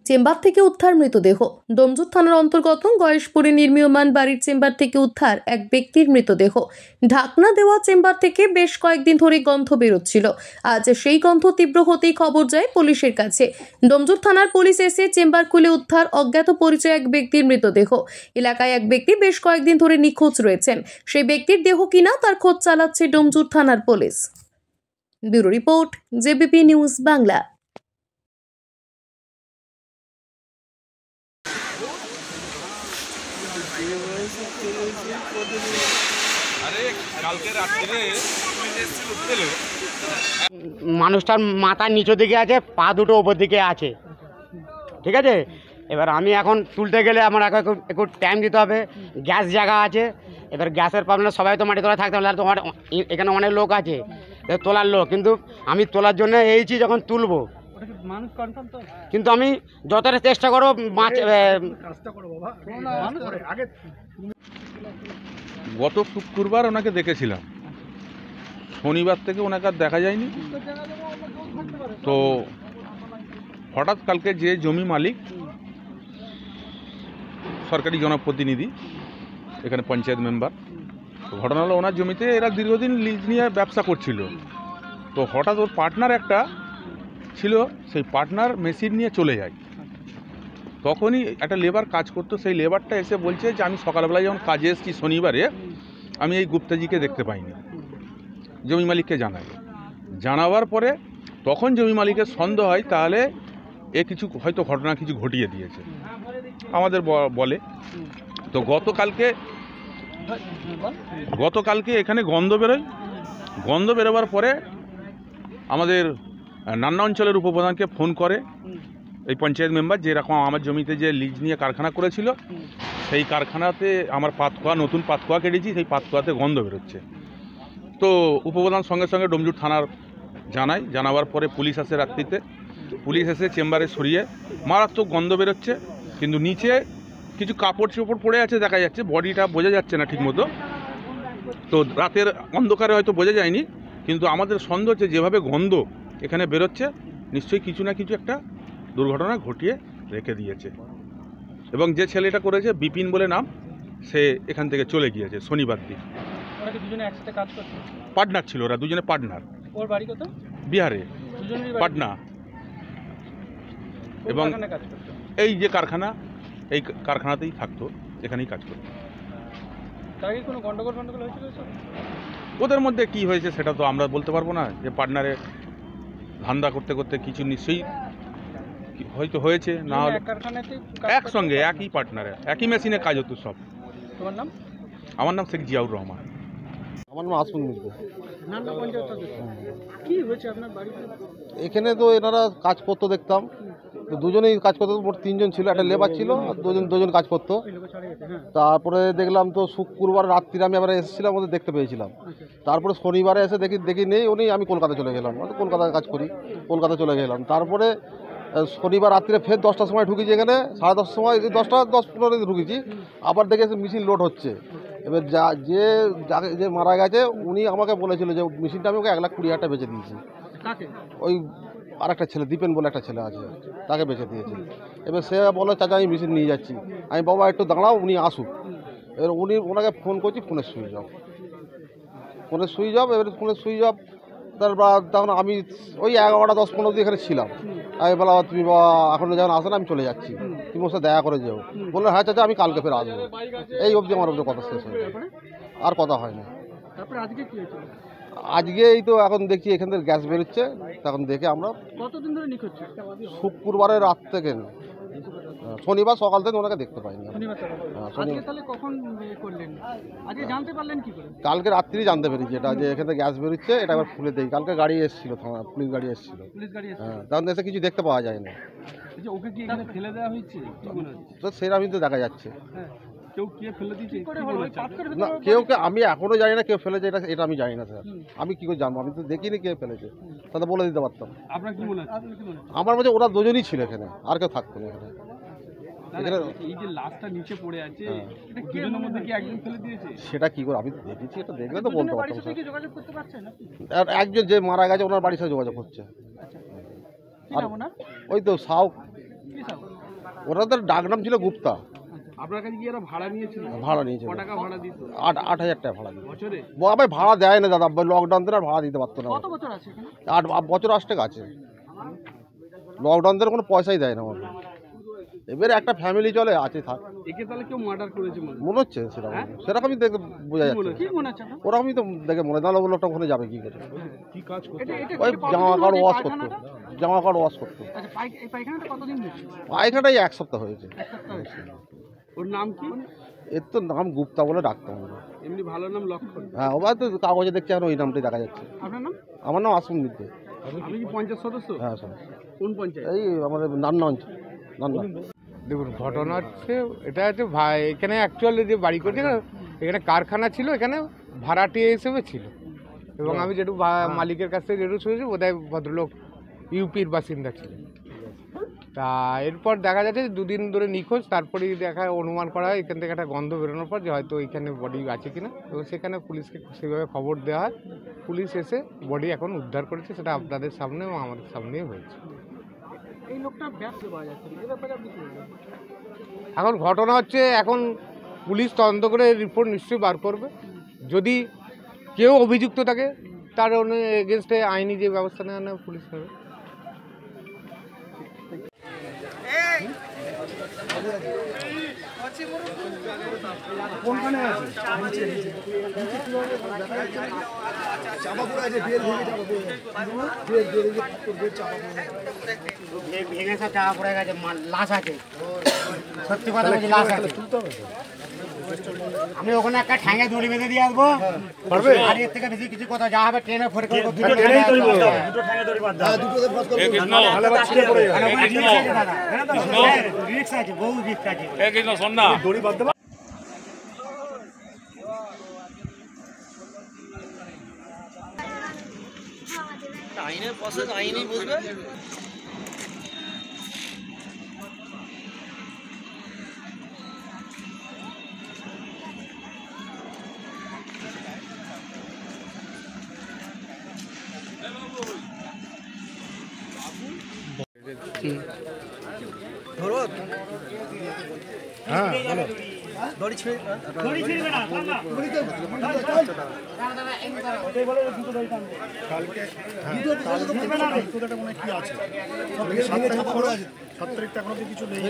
Chamber থেকে উদ্ধার মৃতদেহ। ডোমজুর থানার অন্তর্গত গয়েশপুরে নির্মীয়মান বাড়ির চেম্বার থেকে উদ্ধার এক ব্যক্তির মৃতদেহ। ঢাকনা দেওয়া চেম্বার থেকে বেশ কয়েকদিন ধরে গন্ধ বেরোচ্ছিল। আজ সেই গন্ধ তীব্র হতেই খবর যায় পুলিশের কাছে। ডোমজুর থানার পুলিশ এসে চেম্বার খুলে উদ্ধার অজ্ঞাত পরিচয় এক ব্যক্তির মৃতদেহ। এলাকায় এক ব্যক্তি বেশ কয়েকদিন ধরে নিখোঁজ রয়েছেন। সেই ব্যক্তির দেহ কিনা তার খোঁজ চালাচ্ছে ডোমজুর থানার police. Bureau report, JBP news Bangla. মানুষটার মাথা নিচু দিকে আছে, পা দুটো ওপর দিকে আছে, ঠিক আছে। এবার আমি এখন তুলতে গেলে আমার একটু টাইম দিতে হবে। গ্যাস জায়গা আছে, এবার গ্যাসের প্রবলেম, সবাই তো মাটি তোলা থাকতে হবে, তো এখানে অনেক লোক আছে তোলার লোক, কিন্তু আমি তোলার জন্য এইছি যখন তুলবো, কিন্তু আমি যতটা চেষ্টা করবো গত শুক্রবার ওনাকে দেখেছিলাম, শনিবার থেকে ওনাকে আর দেখা যায়নি। তো হঠাৎ কালকে যে জমি মালিক, সরকারি জনপ্রতিনিধি, এখানে পঞ্চায়েত মেম্বার, তো ঘটনা হলো ওনার জমিতে এরা দীর্ঘদিন লিজ নিয়ে ব্যবসা করছিল। তো হঠাৎ ওর পার্টনার একটা ছিল, সেই পার্টনার মেশিন নিয়ে চলে যায়। তখনই একটা লেবার কাজ করতো, সেই লেবারটা এসে বলছে যে আমি সকালবেলায় যখন কাজে এসেছি শনিবারে, আমি এই গুপ্তাজিকে দেখতে পাইনি। জমি মালিককে জানাবার পরে তখন জমি মালিকের সন্দেহ হয় তাহলে এ কিছু হয়তো ঘটনা কিছু ঘটিয়ে দিয়েছে আমাদের বলে। তো গতকালকে এখানে গন্ধ বেরোবার পরে আমাদের নান্না অঞ্চলের উপপ্রধানকে ফোন করে এই পঞ্চায়েত মেম্বার, যে এরকম আমার জমিতে যে লিজ নিয়ে কারখানা করেছিল, সেই কারখানাতে আমার নতুন পাতকুয়া কেটেছি, সেই পাতকুয়াতে গন্ধ বেরোচ্ছে। তো উপপ্রধান সঙ্গে সঙ্গে ডোমজুর থানার জানাবার পরে পুলিশ আসে রাত্রিতে। পুলিশ এসে চেম্বারে সরিয়ে মারাত্মক গন্ধ বেরোচ্ছে, কিন্তু নিচে কিছু কাপড় চোপড় পড়ে আছে দেখা যাচ্ছে, বডিটা বোঝা যাচ্ছে না ঠিকমতো। তো রাতের অন্ধকারে হয়তো বোঝা যায়নি, কিন্তু আমাদের সন্দেহ হচ্ছে যেভাবে গন্ধ এখানে বেরোচ্ছে, নিশ্চয়ই কিছু না কিছু একটা দুর্ঘটনা ঘটিয়ে রেখে দিয়েছে। এবং যে ছেলেটা করেছে, বিপিন বলে নাম, সে এখান থেকে চলে গিয়েছে শনিবার দিন। পার্টনার ছিল, ওরা দুজনে পার্টনার। ওর বাড়ি কত? বিহারে, পাটনা। এবং এই যে কারখানা, এই কারখানাতেই থাকতো, এখানেই কাজ করতো। কোনো গন্ডগোল হয়েছিল? ওদের মধ্যে কি হয়েছে সেটা তো আমরা বলতে পারবো না। যে পার্টনারে ধান্দা করতে করতে কিছু নিশ্চয়ই হয়তো হয়েছে, না হলে একসঙ্গে একই পার্টনারে একই মেশিনে কাজ হতো সব। তোমার নাম? আমার নাম শেখ জিয়াউর রহমান। আমার নাম আসমান মিত্র। কি হয়েছে আপনার বাড়িতে? এখানে তো এনারা কাজ করতো দেখতাম, তো দুজনেই কাজ করতো, মোট তিনজন ছিল, একটা লেবার ছিল, দুজন কাজ করতো। তারপরে দেখলাম তো শুক্রবার রাত্রিরে আমি আবার এসেছিলাম, ওদের দেখতে পেয়েছিলাম। তারপরে শনিবারে এসে দেখি নেই উনি, আমি কলকাতা চলে গেলাম, কলকাতায় কাজ করি, কলকাতা চলে গেলাম। তারপরে শনিবার রাত্রিরে ফের 10টার সময় ঢুকেছি, এখানে 10:30 সময়, 10:15 ঢুকেছি, আবার দেখে মেশিন লোড হচ্ছে। এবার যে মারা গেছে উনি আমাকে বলেছিল যে মেশিনটা আমি ওকে 1,20,000 টাকা বেচে দিয়েছি। ওই আর একটা ছেলে, দীপেন বলে একটা ছেলে আছে, তাকে বেচে দিয়েছি। এবার সে বলে চাচা আমি মেশিন নিয়ে যাচ্ছি। আমি বাবা একটু দাঁড়াও, উনি আসুক। এবার ওনাকে ফোন করছি, ফোনের সুইচ অফ। এবার ফোনের সুইচ অফ। তারপর তখন আমি ওই 11টা 10-15 অবধি এখানে ছিলাম। আমি বলা তুমি বাবা এখন যখন আসো না, আমি চলে যাচ্ছি, তুমি ওর সাথে দেখা করে যাও। বললো হ্যাঁ চাচা আমি কালকে ফের আসবো। এই অবধি আমার কথা শেষ হয়ে যায়, আর কথা হয় না। আজকে এই তো এখন দেখছি এখান থেকে গ্যাস বেরোচ্ছে, তখন দেখে আমরা। কতদিন ধরে নিখোঁজ? শুক্রবারের রাত থেকে, শনিবার সকাল থেকে ওনাকে দেখতে পাইনি। কালকে রাত্রি জানতে পেরেছি এটা, যে এখানে গ্যাস বেরোচ্ছে, এটা আবার খুলে দেয়। কালকে গাড়ি এসেছিল, পুলিশ গাড়ি এসেছিল, হ্যাঁ, তখন এসে কিছু দেখতে পাওয়া যায় না। ওকে কি এখানে ফেলে দেওয়া হয়েছে? তো সেরকমই তো দেখা যাচ্ছে। না কে আমি এখনো জানি না কেউ ফেলেছে, এটা আমি জানি না স্যার। আমি কি করে জানবো? আমি তো দেখিনি কে ফেলেছে, তাহলে বলে দিতে পারতাম। আপনার কি মনে হচ্ছে? আমার মধ্যে ওরা দুজনই ছিল এখানে, আর কেউ থাকতো না এখানে। এই যে লাশটা নিচে পড়ে আছে, এটা দুজনের মধ্যে কি একজন ফেলে দিয়েছে? সেটা কি করে আমি দেখেছি, এটা দেখলে তো বলতে পারতাম স্যার। যোগাযোগ করতে পারছেন? আর একজন যে মারা গেছে ওনার বাড়ির সাথে যোগাযোগ হচ্ছে। আর ওই তো সাউ। ওনাদের ডাকনাম ছিল গুপ্তা। আপনার কাছে কি এরা ভাড়া নিয়েছিল? ভাড়া নিয়েছে ক টাকা ভাড়া দিত 8,000 টাকা ভাড়া দিত। বছরে? আবার ভাড়া দেয় না দাদা, লকডাউন থেকে আর ভাড়া দিতে পারতো না। কত বছর আছে এখানে? 8 বছর আসতে আছে, লকডাউন থেকে কোনো পয়সাই দেয় না আমাকে। এবারে একটা ফ্যামিলি চলে আছে থাক, একে তাহলে কেউ মার্ডার করেছে মনে হচ্ছে সেরকম, সেরকমই দেখে বোঝা যাচ্ছে। কি মনে হচ্ছে আপনার? ওরকমই তো দেখে মনে হয়, লোকটা ওখানে যাবে কি করে? কি কাজ করতে? ওই জামা কাপড় ওয়াশ করতো, জামা কাপড় ওয়াশ করতো। আচ্ছা, এই পায়খানাটা কতদিন হয়েছে? পায়খানাটাই 1 সপ্তাহ হয়েছে। এক সপ্তাহ হয়েছে। ওর নাম কি? এর তো নাম গুপ্তা বলে ডাকতাম আমরা। এমনি ভালো নাম লক্ষণ। হ্যাঁ, ওবার তো কাগজে দেখছি এখন ওই নামটাই দেখা যাচ্ছে। আপনার নাম? আমার নাম আসুন মিত্র। আপনি কি পঞ্চায়েত সদস্য? হ্যাঁ স্যার, কোন পঞ্চায়েত? এই আমাদের নান্না অঞ্চল, নান্না। দেখুন, ঘটনা হচ্ছে এটা হচ্ছে এখানে অ্যাকচুয়ালি যে বাড়ি করছে না, এখানে কারখানা ছিল, এখানে ভাড়াটিয়া হিসেবে ছিল। এবং আমি যেটু মালিকের কাছ থেকে যেটু শুনেছি, বোধহয় ভদ্রলোক ইউপির বাসিন্দা ছিল। তা এরপর দেখা যাচ্ছে 2 দিন ধরে নিখোঁজ। তারপরেই অনুমান করা হয় এখান থেকে একটা গন্ধ বেরোনোর পর যে হয়তো এখানে বডি আছে কিনা, এবং সেখানে পুলিশকে সেভাবে খবর দেওয়া হয়। পুলিশ এসে বডি এখন উদ্ধার করেছে, সেটা আপনাদের সামনে এবং আমাদের সামনেই হয়েছে। এই লোকটা ব্যবসা পাওয়া যাচ্ছে, এ ব্যাপারে আপনি কি বলবেন? এখন ঘটনা হচ্ছে, এখন পুলিশ তদন্ত করে রিপোর্ট নিশ্চয়ই বার করবে। যদি কেউ অভিযুক্ত থাকে, তার এগেনস্টে আইনি যে ব্যবস্থা নেওয়া নেয় পুলিশ নেবে। ভেঙে সব চাপা পড়ে গেছে, লাশ আছে, সত্যি কথা বলছি, লাশ আছে। আমি ওখানে একটা ঠ্যাঙে দড়ি বেঁধে দিয়ে আসবো, আর এর থেকে বেশি কিছু কথা যা হবে ট্রেনে ফোরে করবো। দুটো ঠ্যাঙে দড়ি বাঁধতে হবে। রিক্স আছে, বহু রিক্স আছে। আইনের প্রসেস আইনই বুঝবে। ধরো হ্যাঁ, দড়ি ছিঁড়ে কি আছে 7 তারিখ এখনো কিছু নেই।